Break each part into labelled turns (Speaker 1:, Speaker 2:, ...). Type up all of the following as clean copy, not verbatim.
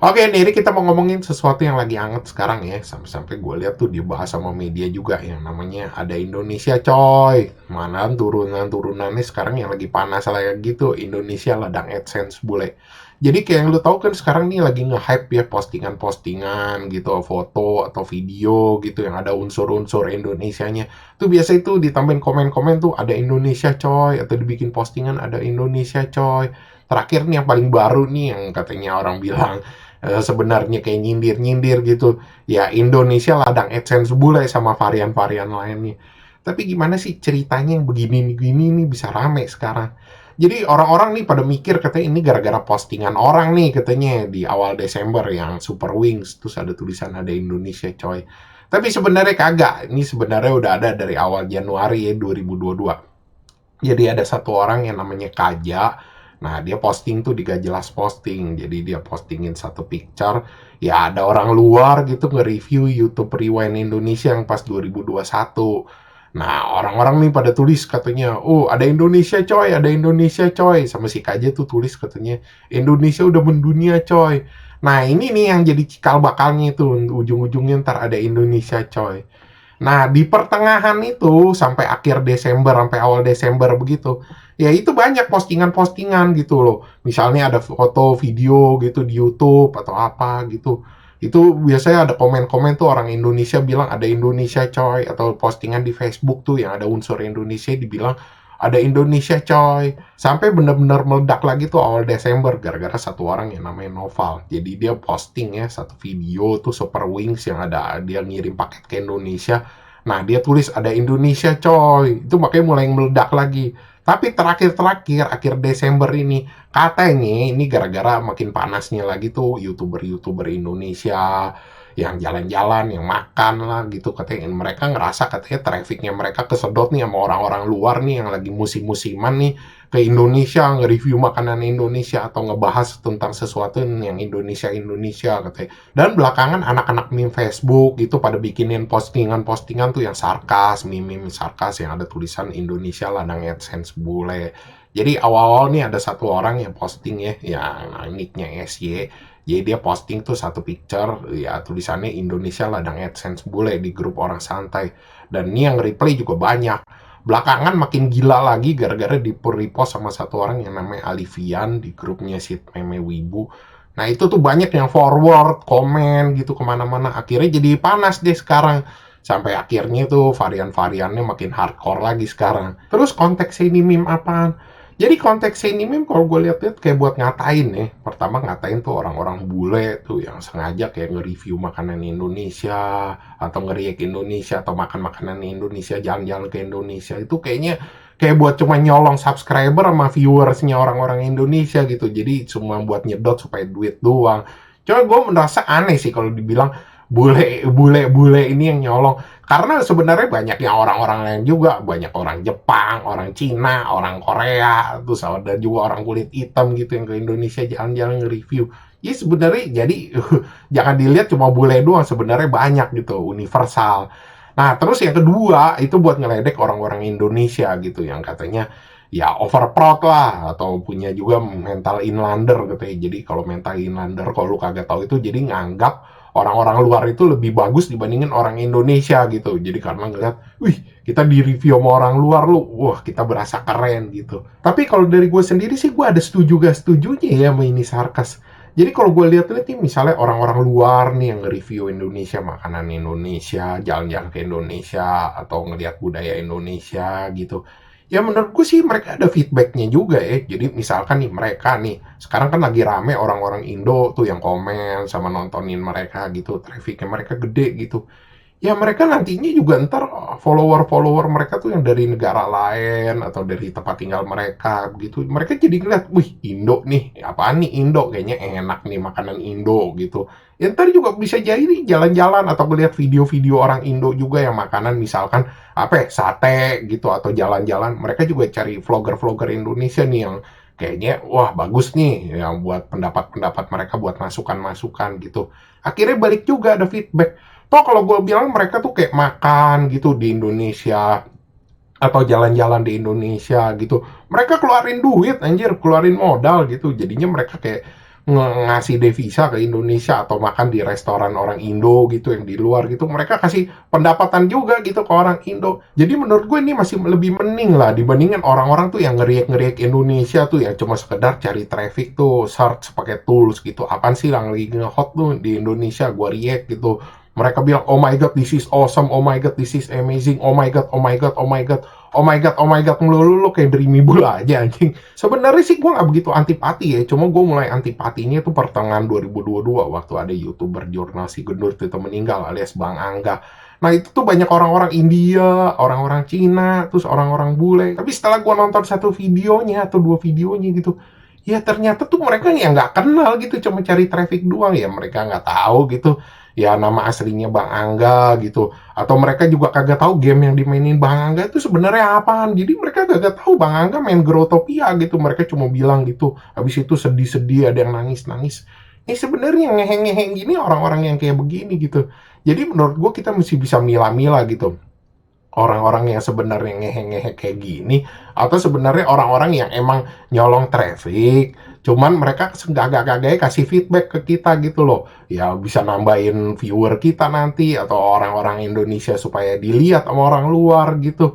Speaker 1: Oke, nih ini kita mau ngomongin sesuatu yang lagi anget sekarang ya. Sampai-sampai gue lihat tuh dibahas sama media juga yang namanya ada Indonesia coy. Mana turunan-turunannya sekarang yang lagi panas kayak gitu. Indonesia ladang AdSense bule. Jadi kayak yang lu tahu kan sekarang nih lagi nge-hype ya postingan-postingan gitu, foto atau video gitu yang ada unsur-unsur Indonesianya. Tuh biasa itu ditambahin komen-komen tuh ada Indonesia coy atau dibikin postingan ada Indonesia coy. Terakhir nih yang paling baru nih yang katanya orang bilang sebenarnya kayak nyindir-nyindir gitu. Ya Indonesia ladang AdSense bule sama varian-varian lainnya. Tapi gimana sih ceritanya yang begini-begini nih bisa rame sekarang? Jadi orang-orang nih pada mikir katanya ini gara-gara postingan orang nih katanya di awal Desember yang Super Wings terus ada tulisan ada Indonesia coy. Tapi sebenarnya kagak. Ini sebenarnya udah ada dari awal Januari ya 2022. Jadi ada satu orang yang namanya Kaja. Nah, dia posting tuh di Gak Jelas Posting. Jadi dia postingin satu picture. Ya ada orang luar gitu nge-review YouTube Rewind Indonesia yang pas 2021. Nah, orang-orang nih pada tulis katanya, oh ada Indonesia coy, ada Indonesia coy. Sama si Kaja tuh tulis katanya, Indonesia udah mendunia coy. Nah, ini nih yang jadi cikal bakalnya itu. Ujung-ujungnya ntar ada Indonesia coy. Nah, di pertengahan itu sampai akhir Desember, sampai awal Desember begitu, ya itu banyak postingan-postingan gitu loh. Misalnya ada foto, video gitu di YouTube atau apa gitu. Itu biasanya ada komen-komen tuh orang Indonesia bilang ada Indonesia coy, atau postingan di Facebook tuh yang ada unsur Indonesia dibilang ada Indonesia coy. Sampai benar-benar meledak lagi tuh awal Desember gara-gara satu orang yang namanya Noval. Jadi dia posting ya satu video tuh Super Wings yang ada dia ngirim paket ke Indonesia. Nah, dia tulis ada Indonesia coy. Itu makanya mulai meledak lagi. Tapi terakhir-terakhir akhir Desember ini katanya ini gara-gara makin panasnya lagi tuh YouTuber-YouTuber Indonesia yang jalan-jalan, yang makan lah gitu katanya mereka ngerasa katanya trafficnya mereka kesedot nih sama orang-orang luar nih yang lagi musim-musiman nih ke Indonesia nge-review makanan Indonesia atau ngebahas tentang sesuatu yang Indonesia katanya. Dan belakangan anak-anak meme Facebook itu pada bikinin postingan-postingan tuh yang sarkas, meme-meme sarkas yang ada tulisan Indonesia ladang AdSense bule. Jadi awal-awal nih ada satu orang yang posting ya, yang nicknya SY. Jadi dia posting tuh satu picture, ya tulisannya Indonesia ladang AdSense bule di grup orang santai. Dan ini yang reply juga banyak. Belakangan makin gila lagi gara-gara di repost sama satu orang yang namanya Alivian di grupnya si Meme Wibu. Nah itu tuh banyak yang forward, komen gitu kemana-mana. Akhirnya jadi panas deh sekarang. Sampai akhirnya tuh varian-variannya makin hardcore lagi sekarang. Terus konteks ini meme apaan? Jadi konteks ini meme kalau gue lihat-lihat kayak buat ngatain ya. Pertama ngatain tuh orang-orang bule tuh yang sengaja kayak nge-review makanan Indonesia atau nge-react Indonesia atau makan makanan Indonesia, jalan-jalan ke Indonesia. Itu kayaknya kayak buat cuma nyolong subscriber sama viewersnya orang-orang Indonesia gitu. Jadi cuma buat nyedot supaya duit doang. Cuma gue merasa aneh sih kalau dibilang bule ini yang nyolong karena sebenarnya banyak yang orang-orang lain juga, banyak orang Jepang, orang Cina, orang Korea, terus ada juga orang kulit hitam gitu yang ke Indonesia jalan-jalan nge-review. Ya sebenarnya jadi jangan dilihat cuma bule doang, sebenarnya banyak gitu, universal. Nah, terus yang kedua itu buat ngeledek orang-orang Indonesia gitu yang katanya ya over proud lah atau punya juga mental inlander gitu ya. Jadi kalau mental inlander kalau lu kagak tahu itu jadi nganggap orang-orang luar itu lebih bagus dibandingin orang Indonesia gitu. Jadi karena ngeliat, wih kita di review sama orang luar lu, wah kita berasa keren gitu. Tapi kalau dari gue sendiri sih gue ada setuju gak setujunya ya sama ini sarkas. Jadi kalau gue lihat-lihat nih misalnya orang-orang luar nih yang nge-review Indonesia, makanan Indonesia, jalan-jalan ke Indonesia, atau ngelihat budaya Indonesia gitu. Ya menurut gue sih mereka ada feedbacknya juga ya. Jadi misalkan nih mereka nih, sekarang kan lagi rame orang-orang Indo tuh yang komen sama nontonin mereka gitu. Trafficnya mereka gede gitu. Ya mereka nantinya juga ntar follower-follower mereka tuh yang dari negara lain atau dari tempat tinggal mereka begitu. Mereka jadi ngeliat, wih Indo nih, apaan nih Indo? Kayaknya enak nih makanan Indo gitu. Ya ntar juga bisa jadi jalan-jalan atau melihat video-video orang Indo juga yang makanan misalkan apa ya, sate gitu atau jalan-jalan. Mereka juga cari vlogger-vlogger Indonesia nih yang kayaknya wah bagus nih yang buat pendapat-pendapat mereka buat masukan-masukan gitu. Akhirnya balik juga ada feedback. Toh kalau gue bilang mereka tuh kayak makan gitu di Indonesia atau jalan-jalan di Indonesia gitu. Mereka keluarin duit anjir, keluarin modal gitu. Jadinya mereka kayak ngasih devisa ke Indonesia atau makan di restoran orang Indo gitu yang di luar gitu, mereka kasih pendapatan juga gitu ke orang Indo. Jadi menurut gue ini masih lebih mending lah dibandingin orang-orang tuh yang ngeriak-ngeriak Indonesia tuh yang cuma sekedar cari traffic tuh, search pakai tools gitu. Apaan sih yang lagi nge-hot tuh di Indonesia, gua react gitu. Mereka bilang, oh my god, this is awesome, oh my god, this is amazing, oh my god, oh my god, oh my god, oh my god, oh my god, melulu lu kayak dreamable aja anjing. Sebenarnya sih gue nggak begitu antipati ya, cuma gue mulai antipatinya tuh pertengahan 2022 waktu ada YouTuber jurnal si Gendut itu meninggal alias Bang Angga. Nah itu tuh banyak orang-orang India, orang-orang Cina, terus orang-orang bule. Tapi setelah gue nonton satu videonya atau dua videonya gitu, ya ternyata tuh mereka yang nggak kenal gitu, cuma cari traffic doang ya. Mereka nggak tahu gitu, ya nama aslinya Bang Angga gitu. Atau mereka juga kagak tahu game yang dimainin Bang Angga itu sebenarnya apaan. Jadi mereka kagak tahu Bang Angga main Growtopia gitu. Mereka cuma bilang gitu. Habis itu sedih-sedih, ada yang nangis-nangis. Ini sebenarnya ngeheng-ngeheng gini orang-orang yang kayak begini gitu. Jadi menurut gue kita mesti bisa milah-milah gitu. Orang-orang yang sebenarnya ngehe-ngehe kayak gini atau sebenarnya orang-orang yang emang nyolong traffic, cuman mereka gagak-gagaknya kasih feedback ke kita gitu loh. Ya bisa nambahin viewer kita nanti atau orang-orang Indonesia supaya dilihat sama orang luar gitu.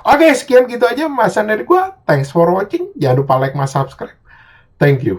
Speaker 1: Oke, sekian gitu aja pembahasan dari gua. Thanks for watching. Jangan lupa like, subscribe. Thank you.